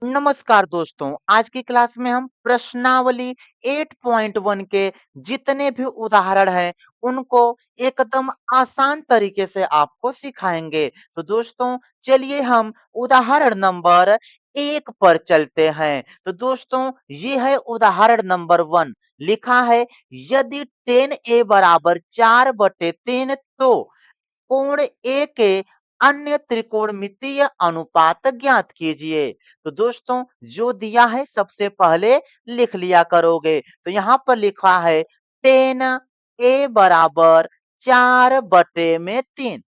नमस्कार दोस्तों, आज की क्लास में हम प्रश्नावली 8.1 के जितने भी उदाहरण हैं, उनको एकदम आसान तरीके से आपको सिखाएंगे। तो दोस्तों, चलिए हम उदाहरण नंबर 1 पर चलते हैं। तो दोस्तों, ये है उदाहरण नंबर 1। लिखा है, यदि 10a बराबर 4/3 तो कोण ए के अन्य त्रिकोणमितीय अनुपात ज्ञात कीजिए। तो दोस्तों, जो दिया है सबसे पहले लिख लिया करोगे। तो यहाँ पर लिखा है 10a बराबर 4/3।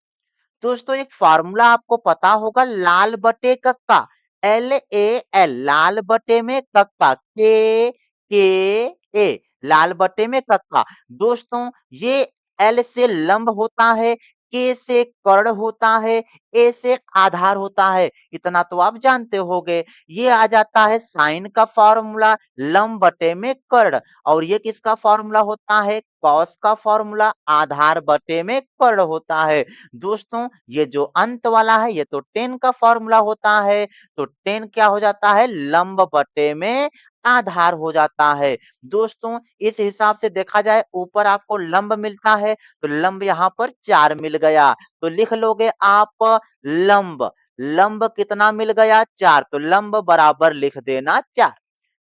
दोस्तों, एक फार्मूला आपको पता होगा, लाल बटे कक्का, LAL, लाल बटे में कक्का, के ए, लाल बटे में कक्का। दोस्तों, ये L से लंब होता है, के से कर्ण होता है, ए से आधार होता है। इतना तो आप जानते होगे। ये आ जाता है साइन का फॉर्मूला, लंब बटे में कर्ण। और ये किसका फॉर्मूला होता है? कॉस का फॉर्मूला, आधार बटे में कर्ण होता है। दोस्तों, ये जो अंत वाला है, ये तो 10 का फॉर्मूला होता है। तो 10 क्या हो जाता है? लंब बटे में आधार हो जाता है। दोस्तों, इस हिसाब से देखा जाए, ऊपर आपको लंब मिलता है, तो लंब यहाँ पर 4 मिल गया। तो लिख लोगे आप लंब, लंब कितना मिल गया? 4। तो लंब बराबर लिख देना 4,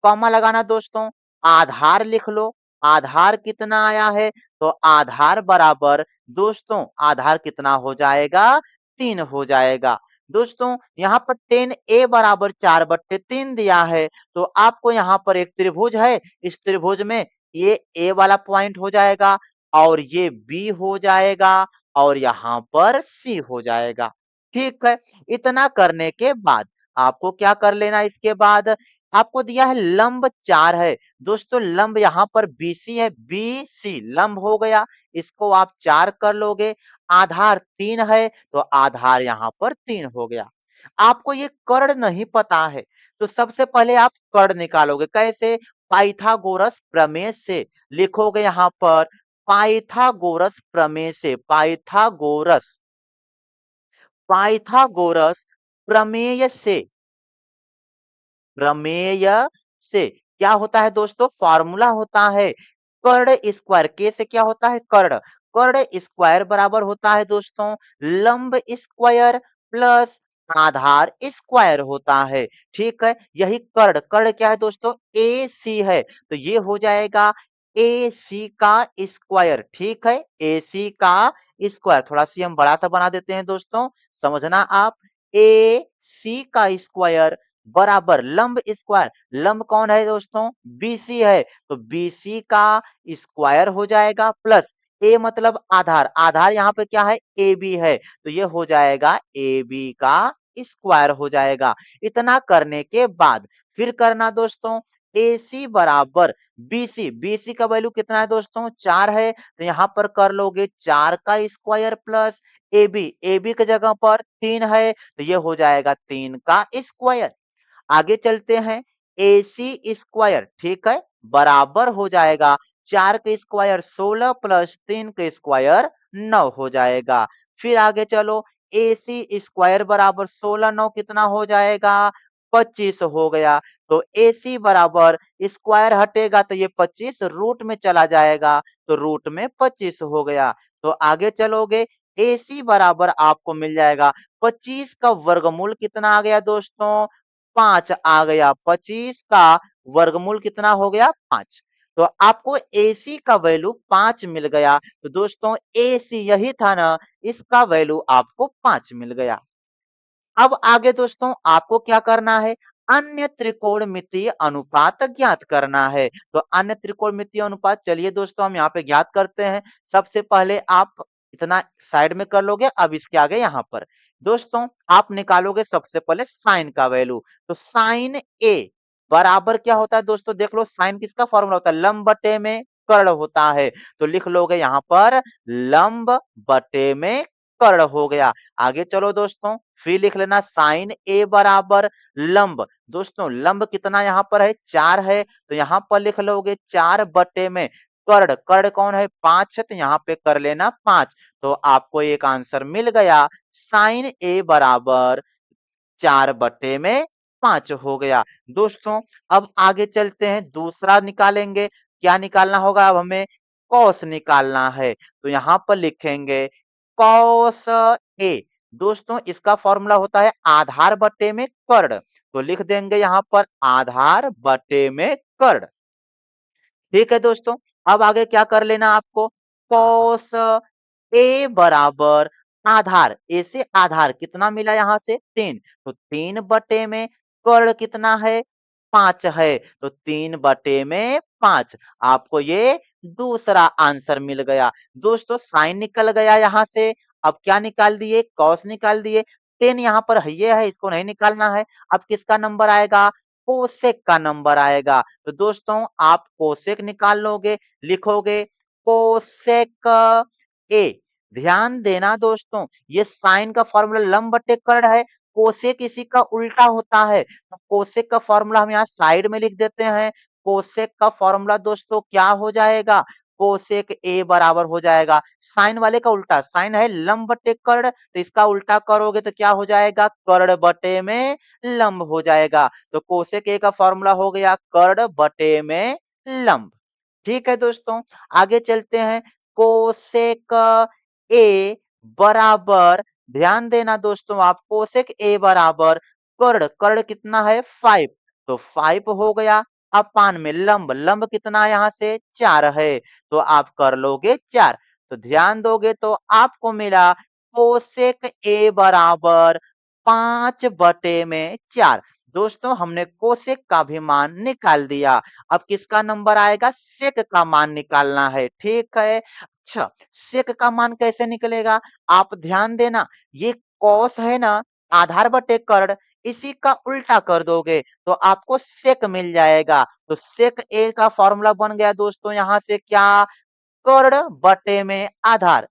कॉमा लगाना। दोस्तों, आधार लिख लो, आधार कितना आया है? तो आधार बराबर, दोस्तों, आधार कितना हो जाएगा? 3 हो जाएगा। दोस्तों, यहाँ पर 10a बराबर 4/3 दिया है। तो आपको यहाँ पर एक त्रिभुज है, इस त्रिभुज में ये a वाला पॉइंट हो जाएगा, और ये b हो जाएगा, और यहाँ पर c हो जाएगा। ठीक है। इतना करने के बाद आपको क्या कर लेना? इसके बाद आपको दिया है लंब 4 है। दोस्तों, लंब यहाँ पर BC है, BC लंब हो गया, इसको आप 4 कर लोगे। आधार 3 है, तो आधार यहाँ पर 3 हो गया। आपको ये कर्ण नहीं पता है, तो सबसे पहले आप कर्ण निकालोगे। कैसे? पाइथागोरस प्रमेय से। लिखोगे यहाँ पर पाइथागोरस प्रमेय से, पाइथागोरस, पाइथागोरस प्रमेय से, प्रमेय से क्या होता है दोस्तों? फॉर्मूला होता है कर्ण स्क्वायर, के से क्या होता है? कर्ण, कर्ण स्क्वायर बराबर होता है दोस्तों लंब स्क्वायर प्लस आधार स्क्वायर होता है। ठीक है। यही कर्ण, कर्ण क्या है दोस्तों? ए सी है, तो ये हो जाएगा ए सी का स्क्वायर। ठीक है, ए सी का स्क्वायर। थोड़ा सी हम बड़ा सा बना देते हैं दोस्तों, समझना आप। ए सी का स्क्वायर बराबर लंब स्क्वायर, लंब कौन है दोस्तों? बीसी है, तो बीसी का स्क्वायर हो जाएगा प्लस ए मतलब आधार, आधार यहाँ पे क्या है? ए बी है, तो ये हो जाएगा ए बी का स्क्वायर हो जाएगा। इतना करने के बाद फिर करना दोस्तों, ए सी बराबर बीसी, बीसी का वैल्यू कितना है दोस्तों? 4 है, तो यहाँ पर कर लोगे 4 का square plus A B, A B की जगह पर 3 है, तो ये हो जाएगा 3 का स्क्वायर। आगे चलते हैं, AC स्क्वायर, ठीक है, बराबर हो जाएगा 4 का स्क्वायर 16 प्लस 3 का स्क्वायर 9 हो जाएगा। फिर आगे चलो, AC स्क्वायर बराबर 16 9 कितना हो जाएगा? 25 हो गया। तो AC बराबर स्क्वायर हटेगा तो ये 25 रूट में चला जाएगा, तो रूट में 25 हो गया। तो आगे चलोगे, AC बराबर आपको मिल जाएगा 25 का वर्गमूल कितना आ गया दोस्तों? 5 आ गया। 25 का वर्गमूल कितना हो गया? 5। तो आपको AC का वैल्यू 5 मिल गया। तो दोस्तों, AC यही था ना, इसका वैल्यू आपको 5 मिल गया। अब आगे दोस्तों आपको क्या करना है? अन्य त्रिकोणमितीय अनुपात ज्ञात करना है। तो अन्य त्रिकोणमितीय अनुपात, चलिए दोस्तों हम यहाँ पे ज्ञात करते हैं। सबसे पहले आप इतना साइड में कर लोगे, अब इसके आगे यहाँ पर दोस्तों आप निकालोगे सबसे पहले साइन का वैल्यू। तो साइन ए बराबर क्या होता है दोस्तों? देख लो, साइन किसका फॉर्मूला होता है? लंब बटे में कर्ण होता है। तो लिख लोगे यहाँ पर लंब बटे में कर्ण हो गया। आगे चलो दोस्तों, फिर लिख लेना साइन ए बराबर लंब। दोस्तों, लंब कितना यहाँ पर है? 4 है, तो यहाँ पर लिख लोगे 4 बटे में कर्ण, कर्ण कौन है? 5 है, तो यहाँ पे कर लेना 5। तो आपको एक आंसर मिल गया, साइन ए बराबर 4 बटे में 5 हो गया। दोस्तों अब आगे चलते हैं, दूसरा निकालेंगे। क्या निकालना होगा अब हमें? कॉस निकालना है। तो यहाँ पर लिखेंगे कॉस ए। दोस्तों इसका फॉर्मूला होता है आधार बटे में कर्ण। तो लिख देंगे यहाँ पर आधार बटे में कर्ण। ठीक है दोस्तों, अब आगे क्या कर लेना आपको? कॉस ए बराबर आधार, ए से आधार कितना मिला यहाँ से? 3। तो 3 बटे में कर्ण कितना है? 5 है। तो 3 बटे में 5, आपको ये दूसरा आंसर मिल गया। दोस्तों साइन निकल गया यहाँ से। अब क्या निकाल दिए? कॉस निकाल दिए। 10 यहाँ पर ये है, इसको नहीं निकालना है। अब किसका नंबर आएगा? कोसेक का नंबर आएगा। तो दोस्तों आप कोसेक निकाल लोगे, लिखोगे कोसेक ए। ध्यान देना दोस्तों, ये साइन का फॉर्मूला लंब बटे कर्ण है, कोसेक इसी का उल्टा होता है। तो कोसेक का फॉर्मूला हम यहाँ साइड में लिख देते हैं। कोसेक का फॉर्मूला दोस्तों क्या हो जाएगा? कोसेक ए बराबर हो जाएगा साइन वाले का उल्टा। साइन है लंब बटे कर्ण, तो इसका उल्टा करोगे तो क्या हो जाएगा? कर्ण बटे में लंब हो जाएगा। तो कोसेक ए का फॉर्मूला हो गया कर्ण बटे में लंब। ठीक है दोस्तों, आगे चलते हैं। कोसेक ए बराबर, ध्यान देना दोस्तों आप, कोसेक ए बराबर कर्ण, कर्ण कितना है? 5। तो 5 हो गया। अपान में लंब, लंब कितना यहाँ से? 4 है। तो आप कर लोगे 4। तो ध्यान दोगे तो आपको मिला कोसेक ए बराबर 5 बटे में 4। दोस्तों हमने कोसेक का भी मान निकाल दिया। अब किसका नंबर आएगा? सेक का मान निकालना है। ठीक है, अच्छा सेक का मान कैसे निकलेगा? आप ध्यान देना, ये कॉस है ना, आधार बटे कर्ण, इसी का उल्टा कर दोगे तो आपको सेक मिल जाएगा। तो सेक ए का फॉर्मूला बन गया दोस्तों यहाँ से क्या? कर्ण बटे में आधार।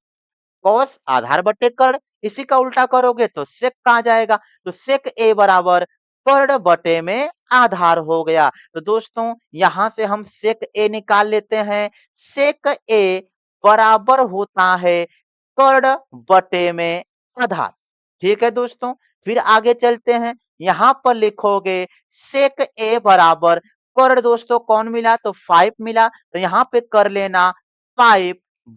कॉस आधार बटे कर्ण, इसी का उल्टा करोगे तो सेक आ जाएगा। तो सेक ए बराबर कर्ण बटे में आधार हो गया। तो दोस्तों यहां से हम सेक ए निकाल लेते हैं। सेक ए बराबर होता है कर्ण बटे में आधार। ठीक है दोस्तों, फिर आगे चलते हैं। यहां पर लिखोगे सेक ए बराबर कर्ण, दोस्तों कौन मिला? तो 5 मिला। तो यहां पे कर लेना 5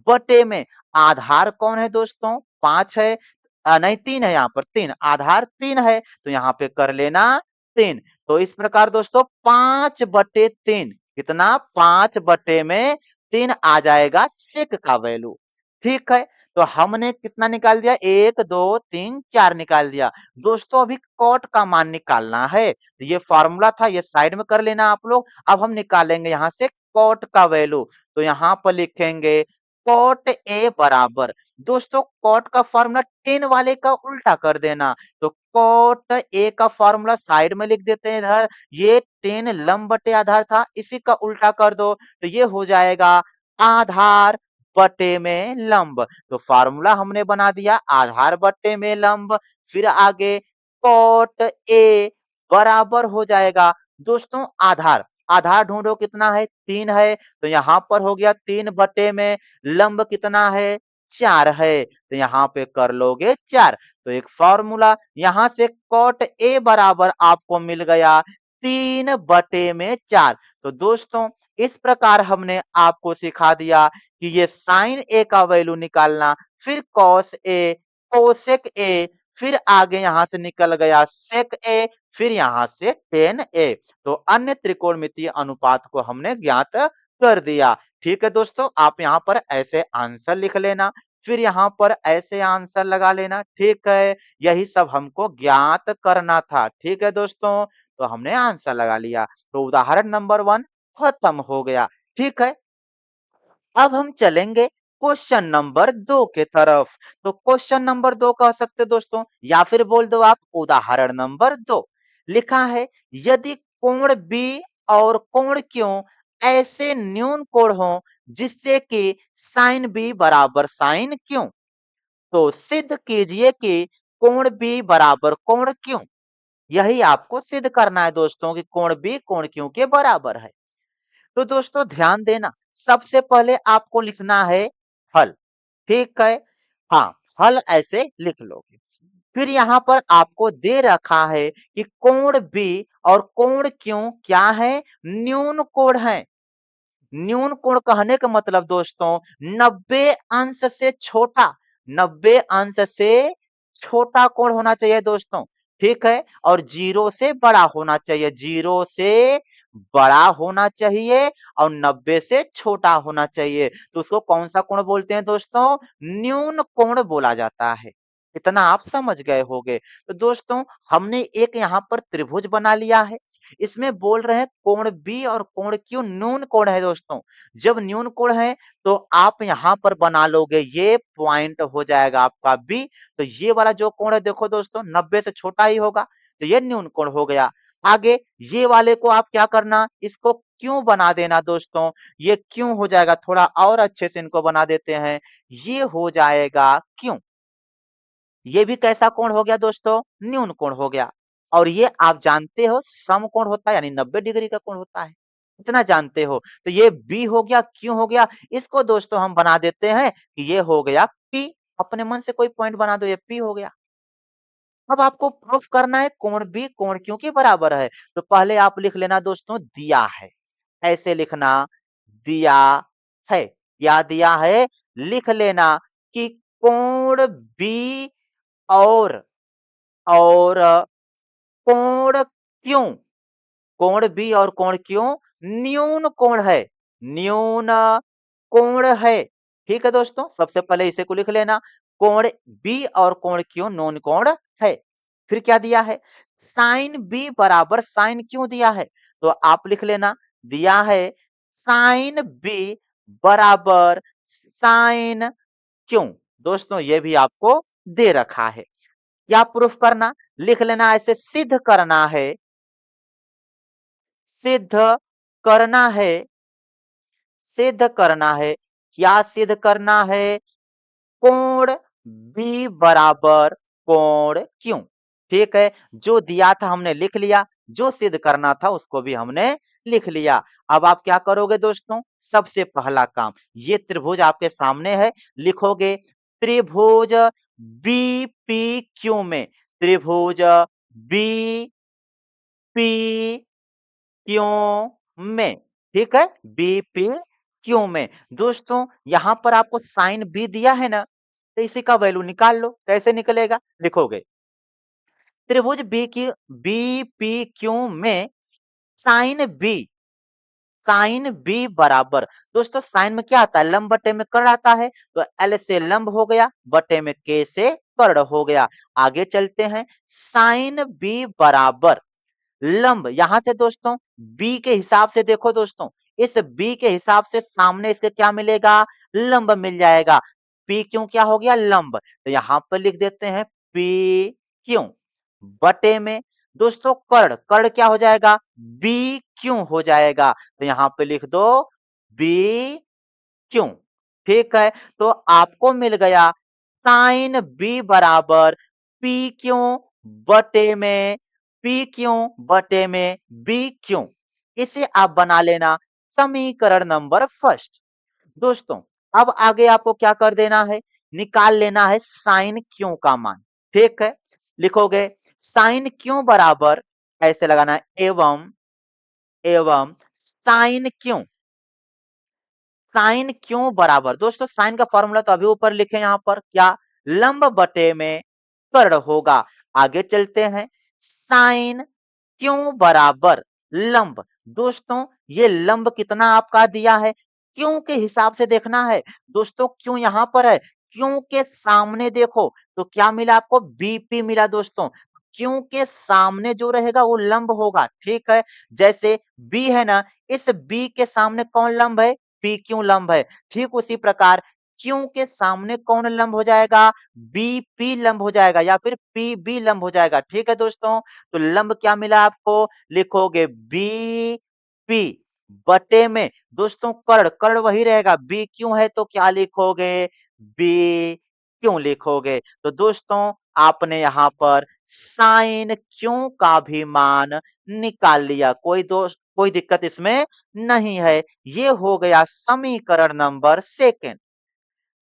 बटे में आधार कौन है दोस्तों? 5 है। नहीं 3 है, यहाँ पर 3, आधार 3 है। तो यहाँ पे कर लेना 3। तो इस प्रकार दोस्तों 5 बटे 3 कितना? 5 बटे में 3 आ जाएगा सेक का वैल्यू। ठीक है, तो हमने कितना निकाल दिया? 1 2 3 4 निकाल दिया। दोस्तों अभी कॉट का मान निकालना है। ये फॉर्मूला था, ये साइड में कर लेना आप लोग। अब हम निकालेंगे यहाँ से कॉट का वैल्यू। तो यहाँ पर लिखेंगे कॉट ए बराबर, दोस्तों कॉट का फॉर्मूला 10 वाले का उल्टा कर देना। तो कॉट ए का फॉर्मूला साइड में लिख देते हैं इधर। ये 10 लंब बटे आधार था, इसी का उल्टा कर दो तो ये हो जाएगा आधार बटे में लंब। तो फॉर्मूला हमने बना दिया आधार बटे में लंब। फिर आगे कॉट ए बराबर हो जाएगा दोस्तों आधार, आधार ढूंढो कितना है? 3 है। तो यहाँ पर हो गया 3 बटे में लंब कितना है? 4 है। तो यहाँ पे कर लोगे 4। तो एक फॉर्मूला यहाँ से कॉट ए बराबर आपको मिल गया 3 बटे में 4। तो दोस्तों इस प्रकार हमने आपको सिखा दिया कि ये साइन ए का वैल्यू निकालना, फिर कॉस ए, कोसेक ए, फिर आगे यहाँ से निकल गया सेक ए, फिर यहाँ से टेन ए। तो अन्य त्रिकोणमितीय अनुपात को हमने ज्ञात कर दिया। ठीक है दोस्तों, आप यहाँ पर ऐसे आंसर लिख लेना, फिर यहाँ पर ऐसे आंसर लगा लेना। ठीक है, यही सब हमको ज्ञात करना था। ठीक है दोस्तों, तो हमने आंसर लगा लिया। तो उदाहरण नंबर 1 खत्म हो गया। ठीक है, अब हम चलेंगे क्वेश्चन नंबर 2 के तरफ। तो क्वेश्चन नंबर 2 कह सकते दोस्तों, या फिर बोल दो आप उदाहरण नंबर 2। लिखा है यदि कोण बी और कोण क्यू ऐसे न्यून कोण हो जिससे कि साइन बी बराबर साइन क्यू, तो सिद्ध कीजिए कि कोण बी बराबर कोण क्यू। यही आपको सिद्ध करना है दोस्तों कि कोण बी कोण क्यू के बराबर है। तो दोस्तों ध्यान देना, सबसे पहले आपको लिखना है हल। ठीक है, हाँ हल ऐसे लिख लोगे। फिर यहाँ पर आपको दे रखा है कि कोण बी और कोण क्यों क्या है? न्यून कोण है। न्यून कोण कहने का मतलब दोस्तों 90 अंश से छोटा, 90 अंश से छोटा कोण होना चाहिए दोस्तों, ठीक है? और 0 से बड़ा होना चाहिए, 0 से बड़ा होना चाहिए और 90 से छोटा होना चाहिए। तो उसको कौन सा कोण बोलते हैं दोस्तों? न्यून कोण बोला जाता है। इतना आप समझ गए होंगे। तो दोस्तों हमने एक यहाँ पर त्रिभुज बना लिया है। इसमें बोल रहे हैं कोण बी और कोण क्यू न्यून कोण है दोस्तों। जब न्यून कोण है तो आप यहाँ पर बना लोगे, ये पॉइंट हो जाएगा आपका बी। तो ये वाला जो कोण है देखो दोस्तों 90 से छोटा ही होगा, तो ये न्यून कोण हो गया। आगे ये वाले को आप क्या करना, इसको क्यों बना देना दोस्तों, ये क्यों हो जाएगा, थोड़ा और अच्छे से इनको बना देते हैं, ये हो जाएगा क्यों। ये भी कैसा कोण हो गया दोस्तों? न्यून कोण हो गया। और ये आप जानते हो समकोण होता है यानी 90 डिग्री का कोण होता है, इतना जानते हो। तो ये बी हो गया, क्यों हो गया, इसको दोस्तों हम बना देते हैं कि ये हो गया पी। अपने मन से कोई पॉइंट बना दो, ये पी हो गया। अब आपको प्रूफ करना है कोण बी कोण क्यों के बराबर है। तो पहले आप लिख लेना दोस्तों दिया है, ऐसे लिखना दिया है। क्या दिया है? लिख लेना कि कोण बी और और कोण क्यों, कोण बी और कोण क्यों न्यून कोण है, न्यून कोण है। ठीक है दोस्तों, सबसे पहले इसे को लिख लेना, कोण बी और कोण क्यों न्यून कोण है। फिर क्या दिया है? साइन बी बराबर साइन क्यों दिया है, तो आप लिख लेना दिया है साइन बी बराबर साइन क्यों। दोस्तों ये भी आपको दे रखा है। क्या प्रूफ करना, लिख लेना ऐसे सिद्ध करना है, सिद्ध करना है, सिद्ध करना है। क्या सिद्ध करना है? कोण बी बराबर कोण क्यों। ठीक है, जो दिया था हमने लिख लिया, जो सिद्ध करना था उसको भी हमने लिख लिया। अब आप क्या करोगे दोस्तों, सबसे पहला काम, ये त्रिभुज आपके सामने है, लिखोगे त्रिभुज बी पी क्यू में, त्रिभुज बी पी क्यों में, ठीक है, बीपी क्यों में। दोस्तों यहां पर आपको साइन बी दिया है ना, तो इसी का वैल्यू निकाल लो। कैसे निकलेगा, लिखोगे त्रिभुज बी की बीपी क्यों में साइन बी, साइन बी बराबर, दोस्तों साइन में क्या आता है, लंब बटे में कर्ण आता है, तो एल से लंब हो गया, बटे में के से कर्ण हो गया। आगे चलते हैं, साइन बी बराबर लंब, यहां से दोस्तों बी के हिसाब से देखो दोस्तों, इस बी के हिसाब से सामने इसके क्या मिलेगा, लंब मिल जाएगा। पी क्यों क्या हो गया, लंब, तो यहां पर लिख देते हैं पी क्यों बटे में दोस्तों कर्ण, कर्ण क्या हो जाएगा, बी क्यों हो जाएगा, तो यहां पे लिख दो बी क्यों। ठीक है, तो आपको मिल गया साइन बी बराबर पी क्यों बटे में पी क्यों बटे में बी क्यों। इसे आप बना लेना समीकरण नंबर फर्स्ट। दोस्तों अब आगे आपको क्या कर देना है, निकाल लेना है साइन क्यों का मान। ठीक है, लिखोगे साइन क्यों बराबर, ऐसे लगाना है एवं एवं साइन क्यों, साइन क्यों बराबर, दोस्तों साइन का फॉर्मूला तो अभी ऊपर लिखे यहां पर, क्या, लंब बटे में कर्ण होगा। आगे चलते हैं, साइन क्यों बराबर लंब, दोस्तों ये लंब कितना आपका दिया है, क्यों के हिसाब से देखना है। दोस्तों क्यों यहां पर है, क्यों के सामने देखो तो क्या मिला आपको, बीपी मिला दोस्तों। क्यों के सामने जो रहेगा वो लंब होगा, ठीक है। जैसे बी है ना, इस बी के सामने कौन लंब है, पी क्यों लंब है। ठीक उसी प्रकार क्यों के सामने कौन लंब हो जाएगा, बी पी लंब हो जाएगा या फिर पी बी लंब हो जाएगा। ठीक है दोस्तों, तो लंब क्या मिला आपको, लिखोगे बी पी बटे में दोस्तों कर्ण, कर्ण वही रहेगा, बी क्यों है तो क्या लिखोगे, बी क्यों लिखोगे। तो दोस्तों आपने यहां पर साइन क्यों का भी मान निकाल लिया, कोई दोस्त कोई दिक्कत इसमें नहीं है। ये हो गया समीकरण नंबर सेकंड।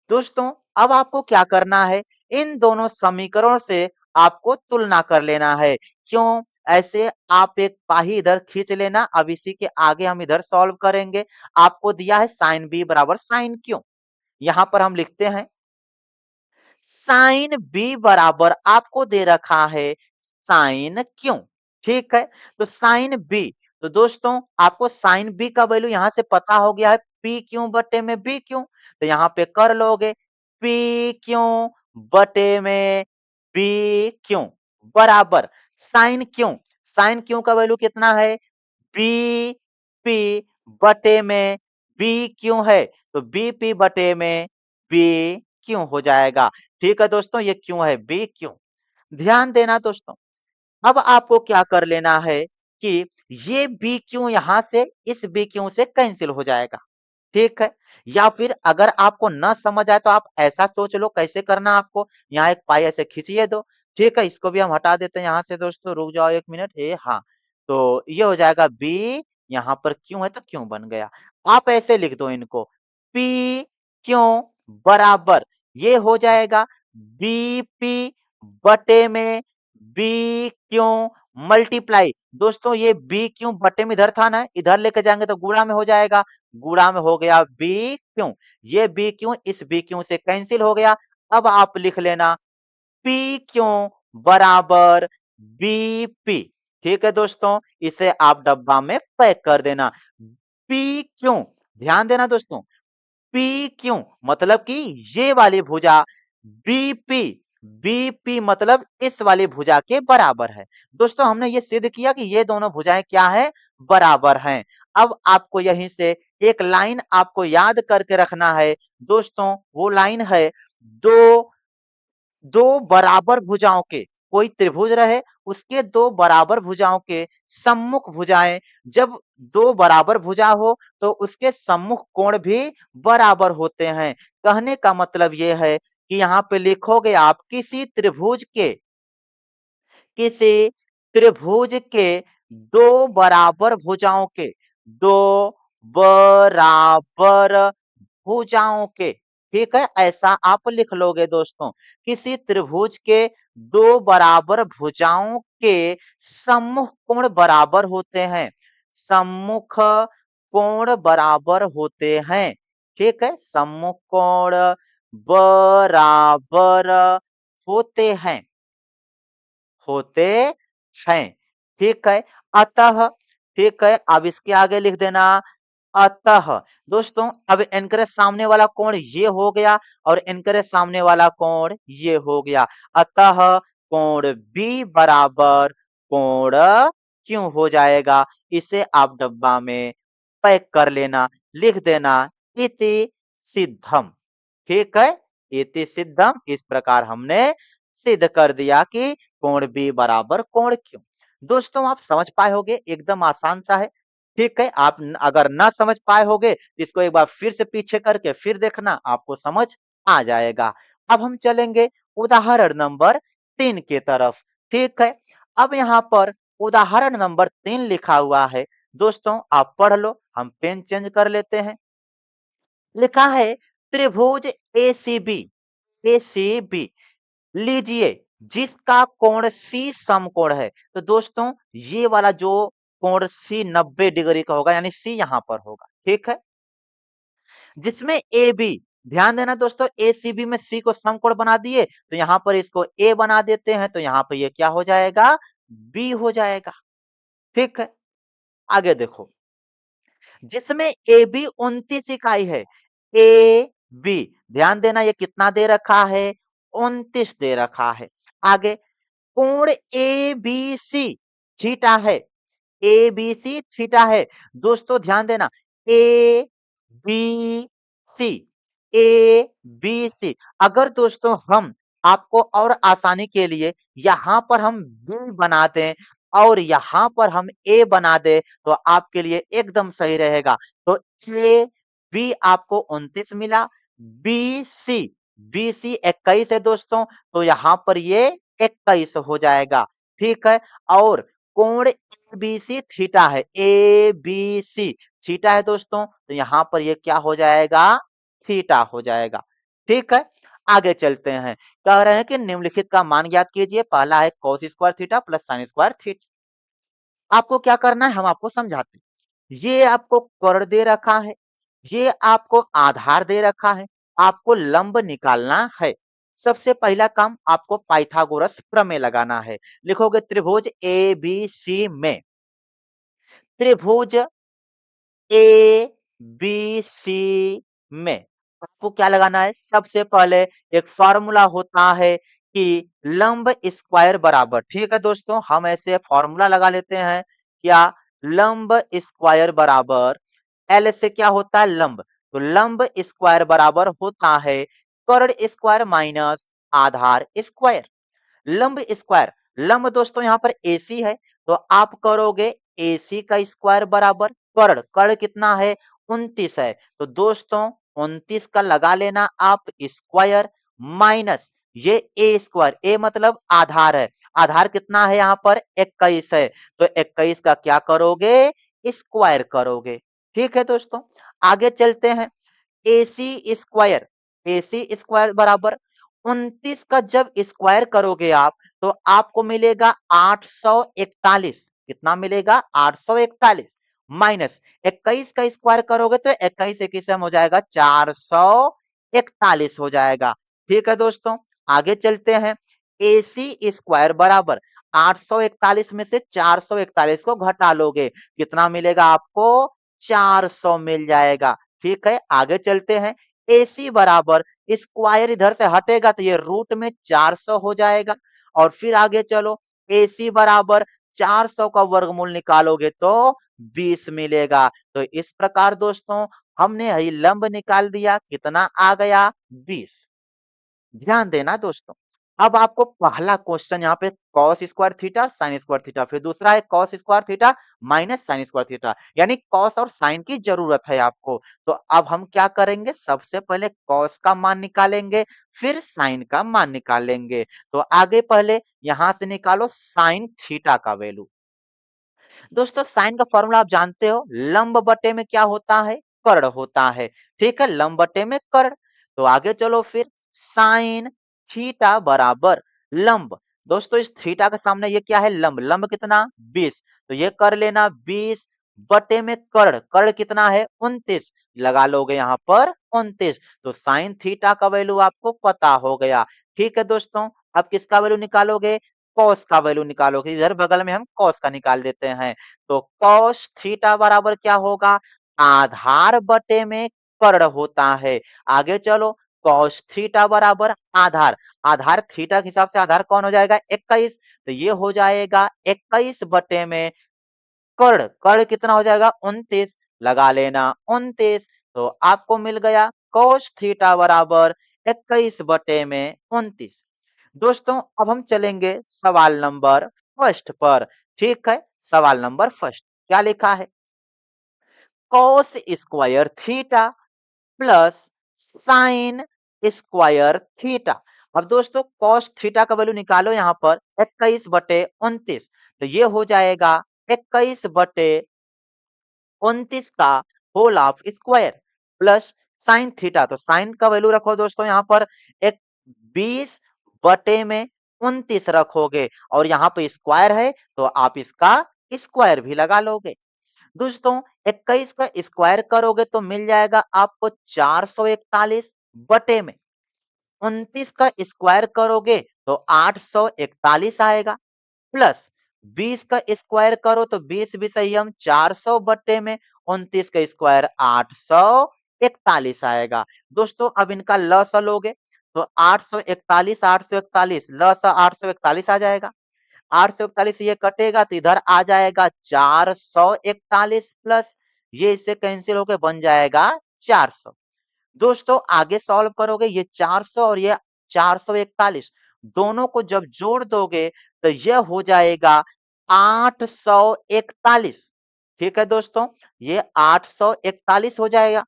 दोस्तों अब आपको क्या करना है, इन दोनों समीकरणों से आपको तुलना कर लेना है। क्यों? ऐसे आप एक पाही इधर खींच लेना, अब इसी के आगे हम इधर सॉल्व करेंगे। आपको दिया है साइन बी बराबर साइन क्यू। यहां पर हम लिखते हैं साइन बी बराबर आपको दे रखा है साइन क्यू। ठीक है, तो साइन बी, तो दोस्तों आपको साइन बी का वैल्यू यहां से पता हो गया है, पी क्यू बटे में बी क्यू। तो यहां पे कर लोगे पी क्यू बटे में बी क्यू बराबर साइन क्यू। साइन क्यू का वैल्यू कितना है? बी पी बटे में बी क्यों है, तो बी पी बटे में बी क्यों हो जाएगा। ठीक है दोस्तों, ये क्यों है, बी क्यों। ध्यान देना दोस्तों, अब आपको क्या कर लेना है कि ये बी क्यों यहां से इस बी क्यों से कैंसिल हो जाएगा। ठीक है, या फिर अगर आपको न समझ आए तो आप ऐसा सोच लो कैसे करना आपको, यहाँ एक पाई ऐसे खींचिए दो। ठीक है, इसको भी हम हटा देते हैं यहाँ से दोस्तों, रुक जाओ एक मिनट, ए हाँ, तो ये हो जाएगा बी, यहाँ पर क्यों है तो क्यों बन गया। आप ऐसे लिख दो इनको, पी क्यों बराबर ये हो जाएगा बी पी बटे में बी क्यों मल्टीप्लाई। दोस्तों ये बी क्यों बटे में इधर था ना, इधर लेके जाएंगे तो गुणा में हो जाएगा, गुणा में हो गया बी क्यों, ये बी क्यों इस बी क्यों से कैंसिल हो गया। अब आप लिख लेना पी क्यों बराबर बी पी। ठीक है दोस्तों, इसे आप डब्बा में पैक कर देना। पी क्यों, ध्यान देना दोस्तों, पी क्यों मतलब कि ये वाली भुजा बीपी, बीपी मतलब इस वाली भुजा के बराबर है। दोस्तों हमने ये सिद्ध किया कि ये दोनों भुजाएं क्या है, बराबर हैं। अब आपको यहीं से एक लाइन आपको याद करके रखना है दोस्तों, वो लाइन है दो दो बराबर भुजाओं के, कोई त्रिभुज रहे उसके दो बराबर भुजाओं के सम्मुख भुजाएं, जब दो बराबर भुजा हो तो उसके सम्मुख कोण भी बराबर होते हैं। कहने का मतलब ये है कि यहाँ पे लिखोगे आप किसी त्रिभुज के दो बराबर भुजाओं के, दो बराबर भुजाओं के, ठीक है, ऐसा आप लिख लोगे दोस्तों। किसी त्रिभुज के दो बराबर भुजाओं के सम्मुख कोण बराबर होते हैं, सम्मुख कोण बराबर होते हैं। ठीक है, सम्मुख कोण बराबर होते हैं, होते हैं। ठीक है, अतः, ठीक है, अब इसके आगे लिख देना अतः। दोस्तों अब इनके सामने वाला कोण ये हो गया और इनके सामने वाला कोण ये हो गया, अतः कोण बी बराबर कोण क्यों हो जाएगा। इसे आप डब्बा में पैक कर लेना, लिख देना इति सिद्धम। ठीक है, इति सिद्धम, इस प्रकार हमने सिद्ध कर दिया कि कोण बी बराबर कोण क्यों। दोस्तों आप समझ पाए होगे, एकदम आसान सा है। ठीक है, आप अगर ना समझ पाए होगे तो इसको एक बार फिर से पीछे करके फिर देखना, आपको समझ आ जाएगा। अब हम चलेंगे उदाहरण नंबर 3 की तरफ। ठीक है, अब यहाँ पर उदाहरण नंबर 3 लिखा हुआ है दोस्तों, आप पढ़ लो, हम पेन चेंज कर लेते हैं। लिखा है त्रिभुज एसीबी, एसीबी लीजिए जिसका कोण सी समकोण है। तो दोस्तों ये वाला जो कोण सी 90 डिग्री का होगा, यानी सी यहां पर होगा। ठीक है, जिसमें ए बी, ध्यान देना दोस्तों, ए सी बी में सी को समकोण बना दिए तो यहां पर इसको ए बना देते हैं, तो यहां पर ये क्या हो जाएगा, बी हो जाएगा। ठीक है, आगे देखो, जिसमें ए बी 29 इकाई है, ए बी, ध्यान देना ये कितना दे रखा है, 29 दे रखा है। आगे कोण ए बी सी थीटा है, ए बी सी थीटा है। दोस्तों ध्यान देना, A B C, A B C, अगर दोस्तों हम आपको और आसानी के लिए यहां पर हम बी बना दें और यहां पर हम ए बना दे तो आपके लिए एकदम सही रहेगा। तो ए बी आपको 29 मिला, बी सी, बी सी 21 है दोस्तों, तो यहां पर ये 21 हो जाएगा। ठीक है, और कोण एबीसी थीटा है, एबीसी थीटा है दोस्तों, तो यहां पर ये क्या हो जाएगा, थीटा हो जाएगा। ठीक है, आगे चलते हैं। कह रहे हैं कि निम्नलिखित का मान ज्ञात कीजिए। पहला है cos square theta plus sin square theta. आपको क्या करना है, हम आपको समझाते हैं। ये आपको कर्ण दे रखा है, ये आपको आधार दे रखा है, आपको लंब निकालना है। सबसे पहला काम आपको पाइथागोरस प्रमेय लगाना है। लिखोगे त्रिभुज ए बी सी में, त्रिभुज ए बी सी में आपको क्या लगाना है, सबसे पहले एक फॉर्मूला होता है कि लंब स्क्वायर बराबर, ठीक है दोस्तों, हम ऐसे फॉर्मूला लगा लेते हैं। क्या, लंब स्क्वायर बराबर एल से क्या होता है, लंब, तो लंब स्क्वायर बराबर होता है कर्ण स्क्वायर माइनस आधार स्क्वायर। लंब स्क्वायर, लंब दोस्तों यहाँ पर एसी है, तो आप करोगे एसी का स्क्वायर बराबर कर्ण, कर्ण कितना है 29 है, तो दोस्तों 29 का लगा लेना आप स्क्वायर माइनस ये ए स्क्वायर, ए मतलब आधार है, आधार कितना है यहाँ पर 21 है, तो 21 का क्या करोगे, स्क्वायर करोगे। ठीक है दोस्तों, आगे चलते हैं। एसी स्क्वायर, एसी स्क्वायर बराबर 29 का जब स्क्वायर करोगे आप, तो आपको मिलेगा 841, कितना मिलेगा 841 माइनस 21 का स्क्वायर करोगे तो 21 21 हो जाएगा 441 हो जाएगा। ठीक है दोस्तों, आगे चलते हैं। एसी स्क्वायर बराबर 841 में से 441 को घटा लोगे, कितना मिलेगा आपको, 400 मिल जाएगा। ठीक है, आगे चलते हैं। एसी बराबर स्क्वायर इधर से हटेगा तो ये रूट में 400 हो जाएगा, और फिर आगे चलो, एसी बराबर 400 का वर्गमूल निकालोगे तो 20 मिलेगा। तो इस प्रकार दोस्तों हमने यही लंब निकाल दिया, कितना आ गया 20। ध्यान देना दोस्तों, अब आपको पहला क्वेश्चन यहाँ पे cos square theta sin square theta, फिर दूसरा है cos square theta minus sin square theta, यानी cos और sin की जरूरत है आपको। तो अब हम क्या करेंगे, सबसे पहले cos का मान निकालेंगे, फिर sin का मान निकालेंगे। तो आगे पहले यहां से निकालो sin थीटा का वैल्यू। दोस्तों साइन का फॉर्मूला आप जानते हो, लंब बटे में क्या होता है, कर्ण होता है। ठीक है, लंब बटे में कर्ण। तो आगे चलो फिर, साइन थीटा बराबर लंब, दोस्तों इस थीटा के सामने ये क्या है, लंब, लंब कितना 20, तो ये कर लेना 20 बटे में कर्ण, कर्ण कितना है 29, लगा लोगे यहाँ पर 29, तो साइन थीटा का वैल्यू आपको पता हो गया। ठीक है दोस्तों, अब किसका वैल्यू निकालोगे, कॉस का वैल्यू निकालोगे, इधर बगल में हम कॉस का निकाल देते हैं। तो कॉस थीटा बराबर क्या होगा, आधार बटे में कर्ण होता है। आगे चलो, कॉस थीटा बराबर आधार, आधार थीटा के हिसाब से आधार कौन हो जाएगा 21, तो ये हो जाएगा 21 बटे में कर्ण, कर्ण कितना हो जाएगा 29, लगा लेना 29, तो आपको मिल गया कॉस थीटा बराबर 21 बटे में 29। दोस्तों अब हम चलेंगे सवाल नंबर फर्स्ट पर। ठीक है, सवाल नंबर फर्स्ट क्या लिखा है, cos square theta plus sine square theta. अब दोस्तों कॉस थीटा का वैल्यू निकालो, यहाँ पर 21 बटे 29, तो ये हो जाएगा 21 बटे 29 का whole of square plus sine theta, तो साइन का वैल्यू रखो दोस्तों यहाँ पर एक 20 बटे में 29 रखोगे, और यहाँ पे स्क्वायर है तो आप इसका स्क्वायर भी लगा लोगे। दोस्तों 21 का स्क्वायर करोगे तो मिल जाएगा आपको 441 बटे में 29 का स्क्वायर करोगे तो 841 आएगा, प्लस 20 का स्क्वायर करो तो 20 भी सही, हम 400 बट्टे में 29 का स्क्वायर 841 आएगा। दोस्तों अब इनका लसा लोगे तो 841 841 लसा 841 आ जाएगा, 841 ये कटेगा तो इधर आ जाएगा 441 प्लस ये इससे कैंसिल होकर बन जाएगा 400। दोस्तों आगे सॉल्व करोगे, ये 400 और ये 441 दोनों को जब जोड़ दोगे तो यह हो जाएगा 841। ठीक है दोस्तों, ये 841 हो जाएगा।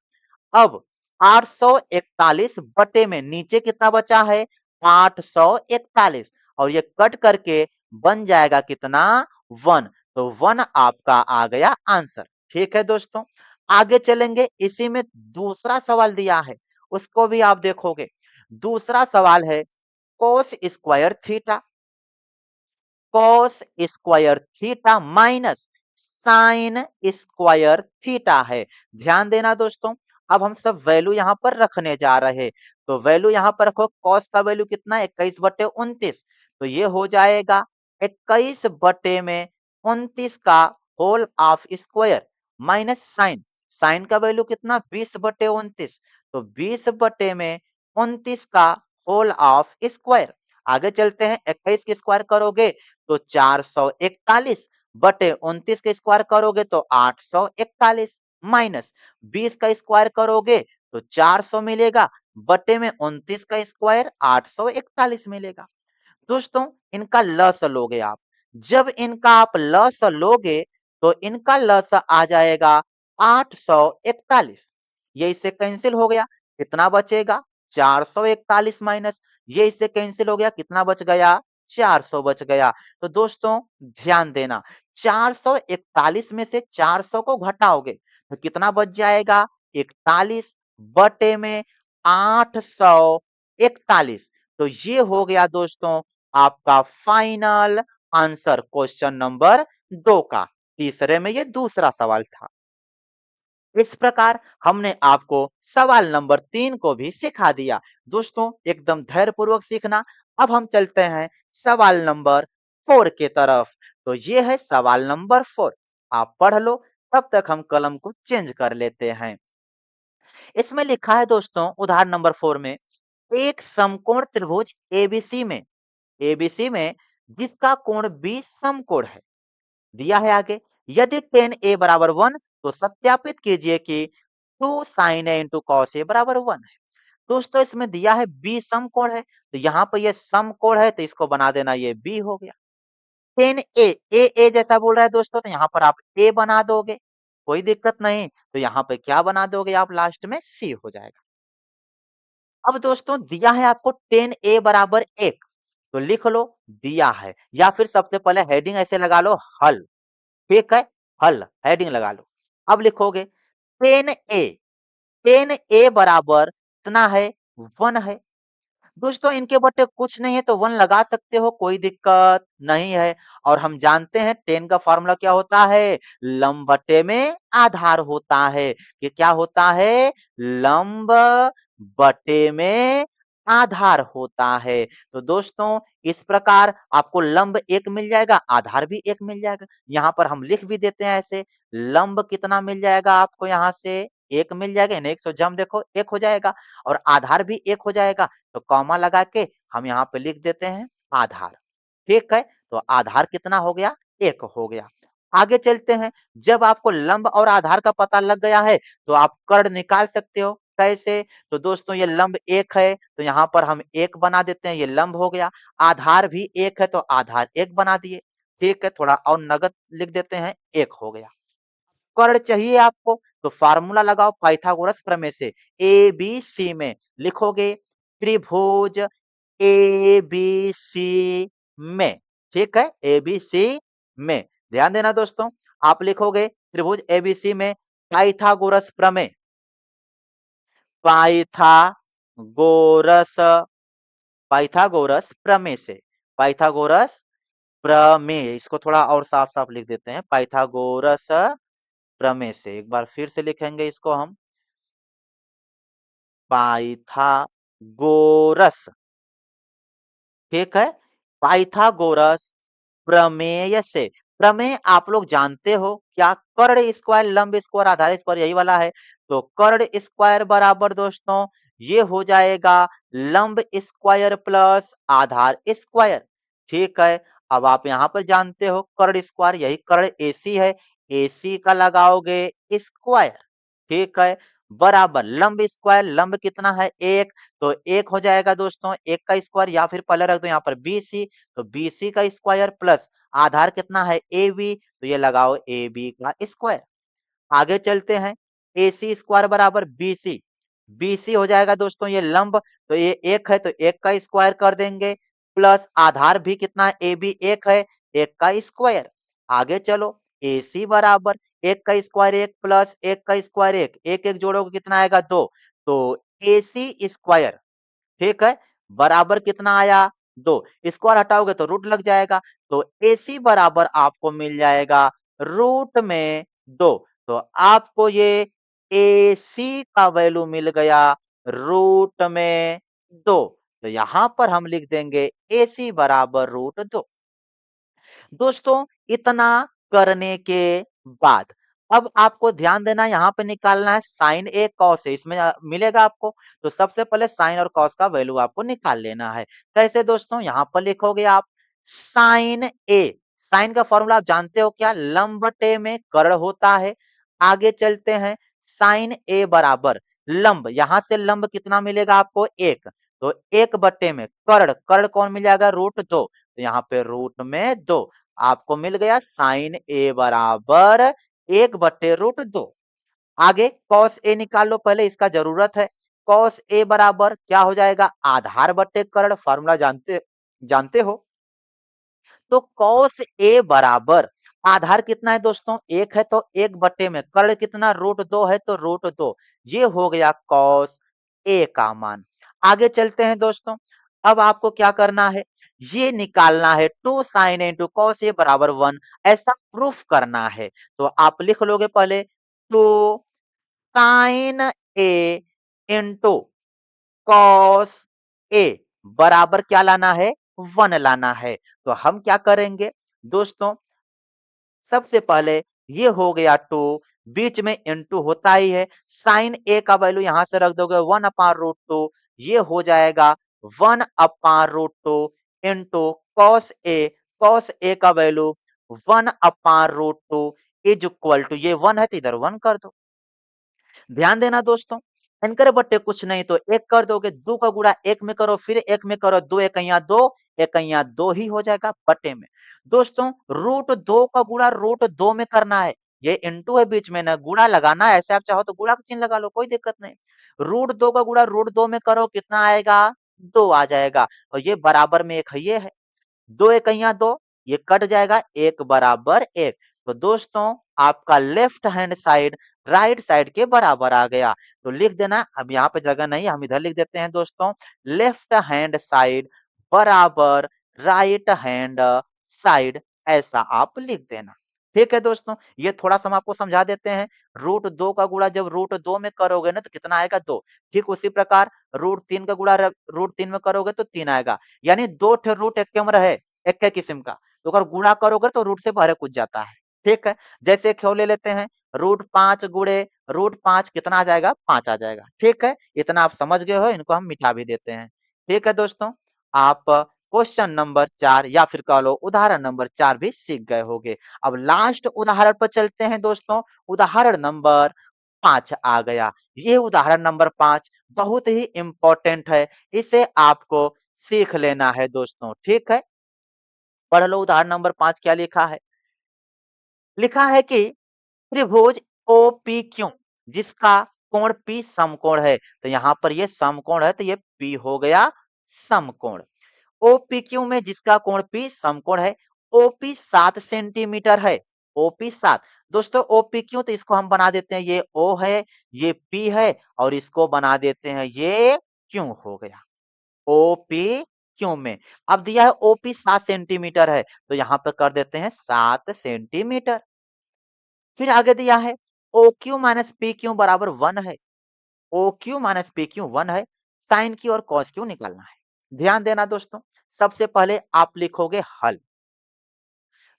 अब 841 बटे में नीचे कितना बचा है 841, और ये कट करके बन जाएगा कितना 1, तो 1 आपका आ गया आंसर। ठीक है दोस्तों, आगे चलेंगे, इसी में दूसरा सवाल दिया है उसको भी आप देखोगे। दूसरा सवाल है cos square theta, cos square theta minus sine square theta है। ध्यान देना दोस्तों, अब हम सब वैल्यू यहाँ पर रखने जा रहे, तो वैल्यू यहाँ पर रखो। cos का वैल्यू कितना है 21/29, तो ये हो जाएगा 21 में 29 का whole of square minus sine, sine का वैल्यू कितना 20/29, तो 20 में 29 का होल ऑफ स्क्वायर। आगे चलते हैं, 21 के स्क्वायर करोगे तो 441 बटे 29 के स्क्वायर करोगे तो 841 माइनस 20 का स्क्वायर करोगे तो 400 मिलेगा, बटे में 29 का स्क्वायर 841 मिलेगा। दोस्तों इनका लस लोगे आप, जब इनका आप लस लोगे तो इनका लस आ जाएगा 841, ये इससे कैंसिल हो गया, कितना बचेगा 441 माइनस ये इससे कैंसिल हो गया, कितना बच गया 400 बच गया। तो दोस्तों ध्यान देना, 441 में से 400 को घटाओगे तो कितना बच जाएगा 41 बटे में 841, तो ये हो गया दोस्तों आपका फाइनल आंसर क्वेश्चन नंबर 2 का। तीसरे में ये दूसरा सवाल था। इस प्रकार हमने आपको सवाल नंबर 3 को भी सिखा दिया। दोस्तों एकदम धैर्यपूर्वक सीखना। अब हम चलते हैं सवाल नंबर 4 के तरफ। तो ये है सवाल नंबर 4, आप पढ़ लो, तब तक हम कलम को चेंज कर लेते हैं। इसमें लिखा है दोस्तों उदाहरण नंबर 4 में, एक समकोण त्रिभुज एबीसी में जिसका कोण 20 समकोण है, दिया है आगे। यदि tan a बराबर 1 तो सत्यापित कीजिए कि 2 sin a into cos A बराबर 1 है। दोस्तों इसमें दिया है b समकोण है, तो यहाँ पर ये समकोण है तो इसको बना देना, ये b हो गया। tan a जैसा बोल रहा है दोस्तों, तो यहाँ पर आप a बना दोगे, कोई दिक्कत नहीं। तो यहाँ पे क्या बना दोगे आप, लास्ट में c हो जाएगा। अब दोस्तों दिया है आपको tan a बराबर 1, तो लिख लो दिया है, या फिर सबसे पहले हेडिंग ऐसे लगा लो हल, ठीक है, हल हेडिंग लगा लो। अब लिखोगे tan a बराबर कितना है 1 है। दोस्तों इनके बटे कुछ नहीं है तो 1 लगा सकते हो, कोई दिक्कत नहीं है। और हम जानते हैं tan का फॉर्मूला क्या होता है, लंब बटे में आधार होता है, कि क्या होता है लंब बटे में आधार होता है। तो दोस्तों इस प्रकार आपको लंब 1 मिल जाएगा, आधार भी 1 मिल जाएगा। यहाँ पर हम लिख भी देते हैं ऐसे, लंब कितना मिल जाएगा आपको, यहाँ से 1 मिल जाएगा, यानी 100 जम देखो 1 हो जाएगा, और आधार भी 1 हो जाएगा। तो कॉमा लगा के हम यहाँ पे लिख देते हैं आधार, ठीक है। तो आधार कितना हो गया 1 हो गया। आगे चलते हैं, जब आपको लंब और आधार का पता लग गया है तो आप कर्ण निकाल सकते हो, कैसे। तो दोस्तों ये लंब 1 है तो यहाँ पर हम 1 बना देते हैं, ये लंब हो गया। आधार भी 1 है तो आधार 1 बना दिए, ठीक है। थोड़ा और नगद लिख देते हैं, 1 हो गया। कर्ण चाहिए आपको तो फार्मूला लगाओ पाइथागोरस प्रमेय से। ए बी सी में लिखोगे त्रिभुज ए बी सी में, ठीक है, ए बी सी में। ध्यान देना दोस्तों, आप लिखोगे त्रिभुज एबीसी में पाइथागोरस प्रमेय, पाइथागोरस पाइथागोरस प्रमेय से, पाइथागोरस प्रमेय, इसको थोड़ा और साफ साफ लिख देते हैं, पाइथागोरस प्रमेय से। एक बार फिर से लिखेंगे इसको हम, पाइथागोरस, ठीक है, पाइथागोरस प्रमेय से। प्रमेय आप लोग जानते हो क्या, कर्ण स्क्वायर लंब स्क्वायर आधार स्क्वायर यही वाला है। तो कर्ण स्क्वायर बराबर दोस्तों ये हो जाएगा लंब स्क्वायर प्लस आधार स्क्वायर, ठीक है। अब आप यहाँ पर जानते हो कर्ण स्क्वायर, यही कर्ण एसी है, एसी का लगाओगे स्क्वायर, ठीक है, बराबर लंब स्क्वायर, लंब कितना है 1, तो 1 हो जाएगा दोस्तों 1 का स्क्वायर, या फिर पहले रख दो यहाँ पर बीसी, तो बीसी का स्क्वायर प्लस आधार कितना है ए बी, तो ये लगाओ ए बी का स्क्वायर। आगे चलते हैं, ए सी स्क्वायर बराबर बी सी, बी सी हो जाएगा दोस्तों ये लंब, तो ये 1 है तो 1 का स्क्वायर कर देंगे, प्लस आधार भी कितना है ए बी 1 है, 1 का स्क्वायर। आगे चलो, ए सी बराबर 1 का स्क्वायर 1 प्लस 1 का स्क्वायर 1, 1 1 जोड़ोगे कितना आएगा 2, तो ए सी स्क्वायर ठीक है, बराबर कितना आया 2, स्क्वायर हटाओगे तो रूट लग जाएगा, तो AC बराबर आपको मिल जाएगा रूट में 2। तो आपको ये AC का वैल्यू मिल गया रूट में 2। तो यहां पर हम लिख देंगे AC बराबर रूट 2। दोस्तों इतना करने के बाद अब आपको ध्यान देना, यहाँ पे निकालना है साइन ए कॉस ए, इसमें मिलेगा आपको। तो सबसे पहले साइन और कॉस का वैल्यू आपको निकाल लेना है। कैसे दोस्तों, यहाँ पर लिखोगे आप साइन ए, साइन का फॉर्मूला आप जानते हो क्या, लंबटे में कर्ण होता है। आगे चलते हैं, साइन ए बराबर लंब, यहां से लंब कितना मिलेगा आपको 1, तो 1 बटे में कर्ण, कर्ण कौन मिल जाएगा रूट 2, तो यहाँ पे रूट में 2 आपको मिल गया साइन ए बराबर 1/√2। आगे कॉस ए निकाल लो, पहले इसका जरूरत है। कॉस ए बराबर क्या हो जाएगा, आधार बटे कर्ण, फॉर्मूला जानते जानते हो। तो कॉस ए बराबर आधार कितना है दोस्तों 1 है, तो 1 बटे में कर्ण कितना √2 है, तो √2, ये हो गया कॉस ए का मान। आगे चलते हैं दोस्तों, अब आपको क्या करना है, ये निकालना है 2 sin a into cos A बराबर 1, ऐसा प्रूफ करना है। तो आप लिख लोगे पहले 2 sin a into cos A बराबर क्या लाना है, 1 लाना है। तो हम क्या करेंगे दोस्तों, सबसे पहले ये हो गया 2, बीच में इनटू होता ही है, साइन ए का वैल्यू यहां से रख दोगे 1/√2, ये हो जाएगा 1/√2 into cos A, cos A का वैल्यू 1/√2 इज इक्वल टू, ये 1 है तो इधर 1 कर दो। ध्यान देना दोस्तों, एनकर बट्टे कुछ नहीं तो एक कर दोगे, 2 का गुणा एक में करो, फिर एक में करो, 2 एकैया 2, एकैया 2 ही हो जाएगा बट्टे में। दोस्तों √2 का गुणा √2 में करना है, ये इंटू है बीच में ना, गुणा लगाना है, ऐसे आप चाहो तो गुणा का चिन्ह लगा लो, कोई दिक्कत नहीं। √2 का गुणा √2 में करो, कितना आएगा 2 आ जाएगा, और ये बराबर में एक है, ये है 2 एकैया 2, ये कट जाएगा, 1 बराबर 1। तो दोस्तों आपका left hand side right side के बराबर आ गया। तो लिख देना, अब यहाँ पे जगह नहीं, हम इधर लिख देते हैं दोस्तों, लेफ्ट हैंड साइड बराबर राइट हैंड साइड, ऐसा आप लिख देना। ठीक है दोस्तों, ये थोड़ा सा हम आपको समझा देते हैं। √2 का गुणा जब √2 में करोगे ना तो कितना आएगा 2, ठीक उसी प्रकार √3 का गुणा √3 में करोगे तो 3 आएगा, यानी 2 ठे रूट एक में रहे, एक किस्म का, तो अगर गुणा करोगे तो रूट से बाहर कुछ जाता है। ठीक है, जैसे एक ले लेते हैं, √5 गुणे √5 कितना आ जाएगा 5 आ जाएगा। ठीक है, इतना आप समझ गए हो, इनको हम मिटा भी देते हैं। ठीक है दोस्तों, आप क्वेश्चन नंबर 4 या फिर कह लो उदाहरण नंबर 4 भी सीख गए होंगे। अब लास्ट उदाहरण पर चलते हैं दोस्तों, उदाहरण नंबर 5 आ गया। ये उदाहरण नंबर 5 बहुत ही इंपॉर्टेंट है, इसे आपको सीख लेना है दोस्तों। ठीक है, पढ़ लो उदाहरण नंबर 5 क्या लिखा है। लिखा है कि त्रिभुज OPQ जिसका कोण P समकोण है, तो यहाँ पर ये समकोण है तो ये P हो गया समकोण। OPQ में जिसका कोण P समकोण है, OP 7 सेंटीमीटर है, OP 7। दोस्तों OPQ तो इसको हम बना देते हैं, ये O है, ये P है, और इसको बना देते हैं ये Q हो गया। OPQ में अब दिया है OP 7 सेंटीमीटर है, तो यहाँ पे कर देते हैं 7 सेंटीमीटर। फिर आगे दिया है OQ माइनस PQ बराबर 1 है, OQ माइनस PQ 1 है, साइन Q और कॉस Q निकालना है। ध्यान देना दोस्तों, सबसे पहले आप लिखोगे हल,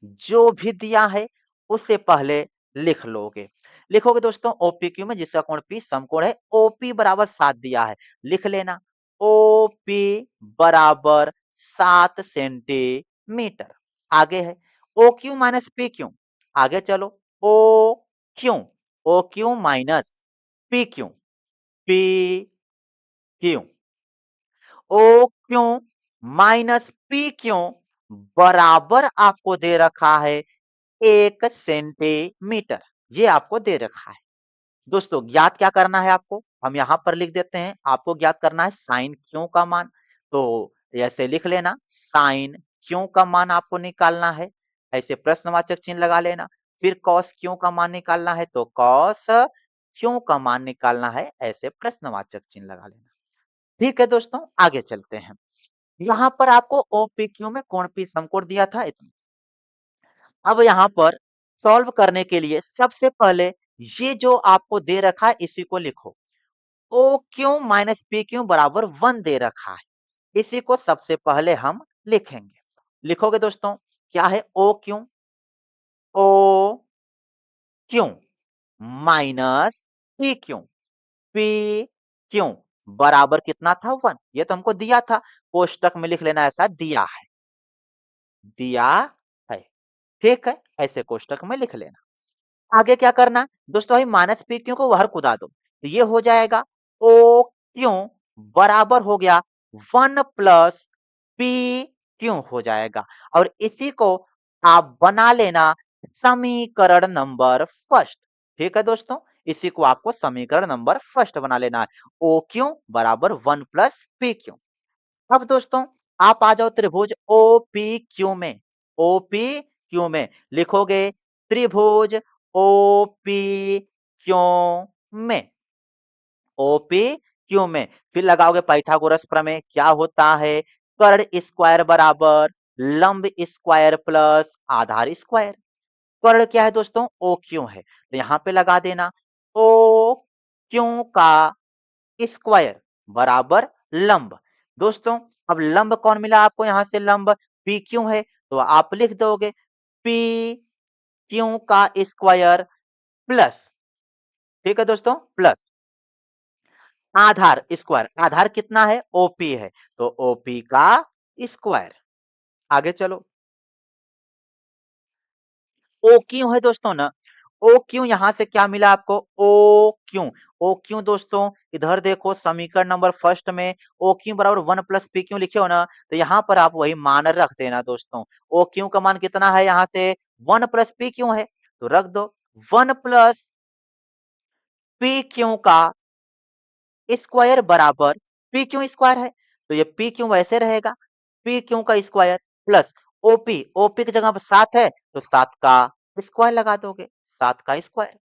जो भी दिया है उससे पहले लिख लोगे। लिखोगे दोस्तों OPQ में जिसका कोण P समकोण है, OP बराबर 7 दिया है, लिख लेना OP बराबर 7 सेंटीमीटर। आगे है OQ माइनस PQ, आगे चलो OQ, OQ minus PQ, PQ, OQ minus PQ बराबर आपको दे रखा है 1 सेंटीमीटर, ये आपको दे रखा है। दोस्तों ज्ञात क्या करना है आपको, हम यहाँ पर लिख देते हैं, आपको ज्ञात करना है साइन क्यू का मान। तो ऐसे लिख लेना, साइन क्यू का मान आपको निकालना है, ऐसे प्रश्नवाचक चिन्ह लगा लेना। फिर कॉस क्यू का मान निकालना है, तो कॉस क्यू का मान निकालना है, ऐसे प्रश्नवाचक चिन्ह लगा लेना। ठीक है दोस्तों, आगे चलते हैं। यहाँ पर आपको ओपीक्यू में कोण पी समकोण दिया था इतना। अब यहाँ पर सॉल्व करने के लिए सबसे पहले ये जो आपको दे रखा है इसी को लिखो। O Q minus P Q बराबर 1 दे रखा है। इसी को सबसे पहले हम लिखेंगे। लिखोगे दोस्तों, क्या है O Q, O Q minus P Q, P Q बराबर कितना था 1। ये तो हमको दिया था, कोष्टक में लिख लेना ऐसा दिया है, दिया है। ठीक है, ऐसे कोष्टक में लिख लेना। आगे क्या करना है दोस्तों, भाई माइनस पी क्यू को बाहर कूदा दो, तो ये हो जाएगा ओ क्यू बराबर हो गया 1 प्लस पी क्यू हो जाएगा। और इसी को आप बना लेना समीकरण नंबर फर्स्ट। ठीक है दोस्तों, इसी को आपको समीकरण नंबर फर्स्ट बना लेना है, ओ क्यू बराबर 1 प्लस पी क्यू। अब दोस्तों आप आ जाओ त्रिभुज ओपीक्यू में। ओपीक्यू में लिखोगे त्रिभुज ओपीक्यू में, ओपीक्यू में फिर लगाओगे पाइथागोरस प्रमेय। क्या होता है, कर्ण स्क्वायर बराबर लंब स्क्वायर प्लस आधार स्क्वायर। कर्ण क्या है दोस्तों, ओ क्यू है, तो यहां पे लगा देना ओ क्यू का स्क्वायर बराबर लंब। दोस्तों अब लंब कौन मिला आपको, यहां से लंब पी क्यू है, तो आप लिख दोगे पी क्यू का स्क्वायर प्लस, ठीक है दोस्तों, प्लस आधार स्क्वायर। आधार कितना है, ओपी है, तो ओपी का स्क्वायर। आगे चलो, ओ क्यू है दोस्तों ना, ओ क्यू यहां से क्या मिला आपको, ओ क्यू। ओ क्यू दोस्तों इधर देखो समीकरण नंबर फर्स्ट में ओ क्यू बराबर 1 प्लस पी क्यू लिखे हो ना, तो यहाँ पर आप वही मान रख देना दोस्तों। ओ क्यू का मान कितना है, यहाँ से 1 प्लस पी क्यू है, तो रख दो 1 प्लस पी क्यू का स्क्वायर बराबर पी क्यू स्क्वायर है, तो ये पी क्यू वैसे रहेगा, पी क्यू का स्क्वायर प्लस ओपी, ओपी की जगह पर 7 है, तो 7 का स्क्वायर लगा दोगे, 7 का स्क्वायर।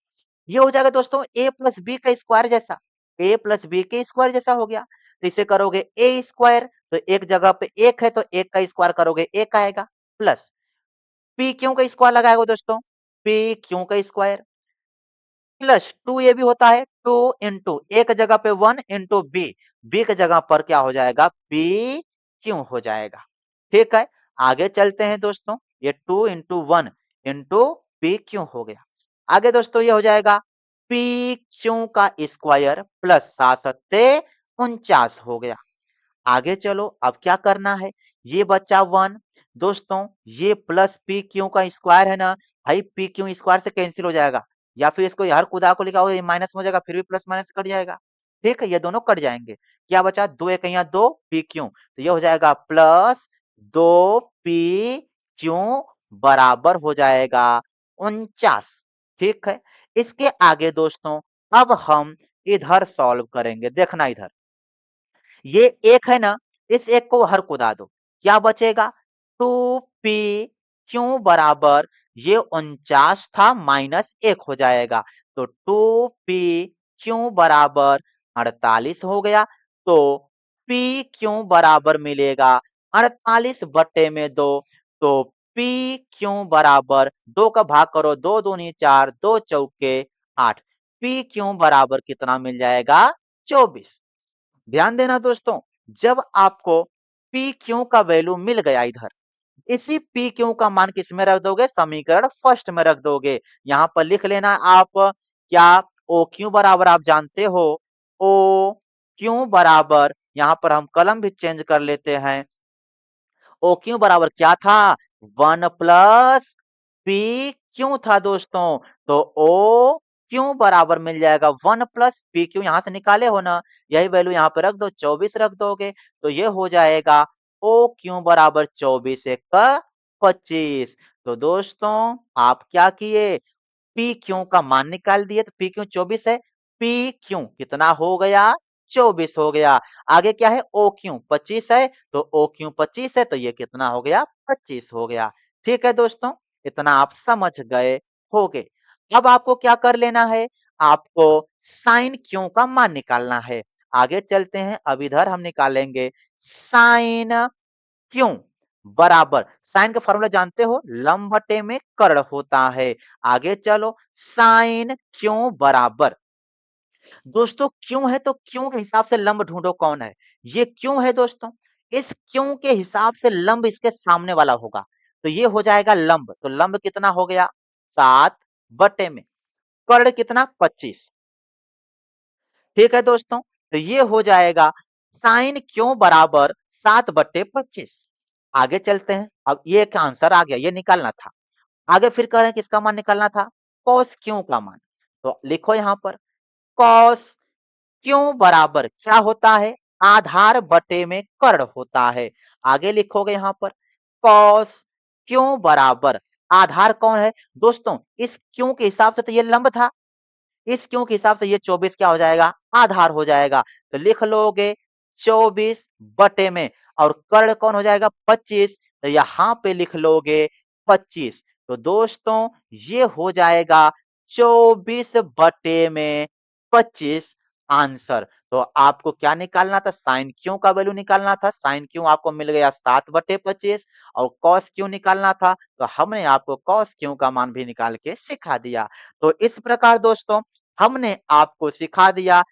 ये हो जाएगा दोस्तों ए प्लस बी का स्क्वायर जैसा, ए प्लस बी के स्क्वायर जैसा हो गया। तो इसे करोगे ए स्क्वायर, तो एक जगह पे एक है तो एक का स्क्वायर करोगे एक आएगा, प्लस पी क्यू का स्क्वायर लगाएगा दोस्तों, पी क्यू का स्क्वायर प्लस 2 ये भी होता है, 2 इंटू एक जगह पे 1 इंटू बी, बी की जगह पर क्या हो जाएगा, पी क्यू हो जाएगा। ठीक है, आगे चलते हैं दोस्तों, ये 2 इंटू 1 इंटू पी क्यू हो गया। आगे दोस्तों ये हो जाएगा पी क्यू का स्क्वायर प्लस 7 सत्ते 49 हो गया। आगे चलो, अब क्या करना है, ये बच्चा 1 दोस्तों, ये प्लस पी क्यू का स्क्वायर है ना, भाई पी क्यू स्क्वायर से कैंसिल हो जाएगा, या फिर इसको हर खुदा को लिखा हो ये माइनस में हो जाएगा, फिर भी प्लस माइनस कट जाएगा। ठीक है, ये दोनों कट जाएंगे, क्या बचा, दो एक यहाँ दो पी क्यू, तो ये हो जाएगा प्लस 2 पी क्यू बराबर हो जाएगा 49। ठीक है, इसके आगे दोस्तों अब हम इधर सॉल्व करेंगे, देखना इधर ये एक है ना, इस एक को हर कुदा दो, क्या बचेगा, 2 पी क्यू बराबर ये 49 था माइनस 1 हो जाएगा, तो 2 पी क्यू बराबर 48 हो गया। तो पी क्यू बराबर मिलेगा 48 बट्टे में 2, तो पी क्यू बराबर 2 का भाग करो, 2 दूनी 4, 2 चौके 8, पी क्यू बराबर कितना मिल जाएगा, 24। ध्यान देना दोस्तों, जब आपको पी क्यू का वैल्यू मिल गया इधर, इसी पी क्यू का मान किस में रख दोगे, समीकरण फर्स्ट में रख दोगे। यहां पर लिख लेना आप क्या, ओ क्यू बराबर आप जानते हो, ओ क्यू बराबर, यहां पर हम कलम भी चेंज कर लेते हैं, ओ क्यू बराबर क्या था, 1 प्लस पी क्यू था दोस्तों, तो ओ क्यू बराबर मिल जाएगा 1 प्लस पी क्यू, यहां से निकाले हो ना, यही वैल्यू यहाँ पे रख दो, 24 रख दोगे, तो ये हो जाएगा ओ क्यू बराबर 24 एक का 25। तो दोस्तों आप क्या किए, पी क्यू का मान निकाल दिए, तो पी क्यू 24 है, पी क्यू कितना हो गया, 24 हो गया। आगे क्या है, ओ क्यू 25 है, तो ओ क्यू 25 है, तो ये कितना हो गया, 25 हो गया। ठीक है दोस्तों, इतना आप समझ गए होगे। अब आपको क्या कर लेना है, आपको साइन क्यू का मान निकालना है। आगे चलते हैं, अब इधर हम निकालेंगे साइन क्यों बराबर, साइन का फॉर्मूला जानते हो, लंब बटे में कर्ण होता है। आगे चलो, साइन क्यों बराबर, दोस्तों क्यों है तो क्यों के हिसाब से लंब ढूंढो कौन है, ये क्यों है दोस्तों, इस क्यों के हिसाब से लंब इसके सामने वाला होगा, तो ये हो जाएगा लंब, तो लंब कितना हो गया 7 बटे में कर्ण कितना 25। ठीक है दोस्तों, तो ये हो जाएगा साइन क्यों बराबर 7 बटे 25। आगे चलते हैं, अब ये एक आंसर आ गया, ये निकालना था। आगे फिर कह रहे हैं किसका मान निकालना था, कॉस क्यों का मान, तो लिखो यहां पर कॉस क्यों बराबर क्या होता है, आधार बटे में कर्ण होता है। आगे लिखोगे यहां पर कॉस क्यों बराबर, आधार कौन है दोस्तों, इस क्यों के हिसाब से तो ये लंब था, इस क्यों के हिसाब से ये 24 क्या हो जाएगा, आधार हो जाएगा, तो लिख लोगे 24 बटे में, और कर्ण कौन हो जाएगा 25, तो यहां पे लिख लोगे 25। तो दोस्तों ये हो जाएगा 24 बटे में 25 आंसर। तो आपको क्या निकालना था, साइन क्यों का वैल्यू निकालना था, साइन क्यों आपको मिल गया 7 बटे 25, और कॉस क्यों निकालना था, तो हमने आपको कॉस क्यों का मान भी निकाल के सिखा दिया। तो इस प्रकार दोस्तों हमने आपको सिखा दिया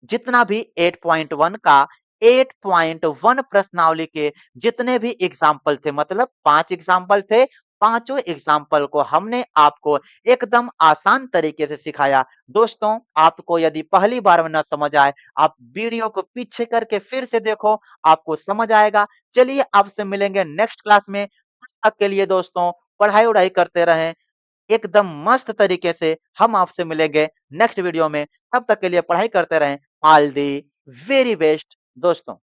जितना भी 8.1 का 8.1 प्रश्नावली के जितने भी एग्जाम्पल थे, मतलब 5 एग्जाम्पल थे, पांचों एग्जाम्पल को हमने आपको एकदम आसान तरीके से सिखाया। दोस्तों आपको यदि पहली बार में न समझ आए, आप वीडियो को पीछे करके फिर से देखो, आपको समझ आएगा। चलिए आपसे मिलेंगे नेक्स्ट क्लास में, तब तक के लिए दोस्तों पढ़ाई उढ़ाई करते रहें एकदम मस्त तरीके से। हम आपसे मिलेंगे नेक्स्ट वीडियो में, तब तक के लिए पढ़ाई करते रहें। ऑल दी वेरी बेस्ट दोस्तों।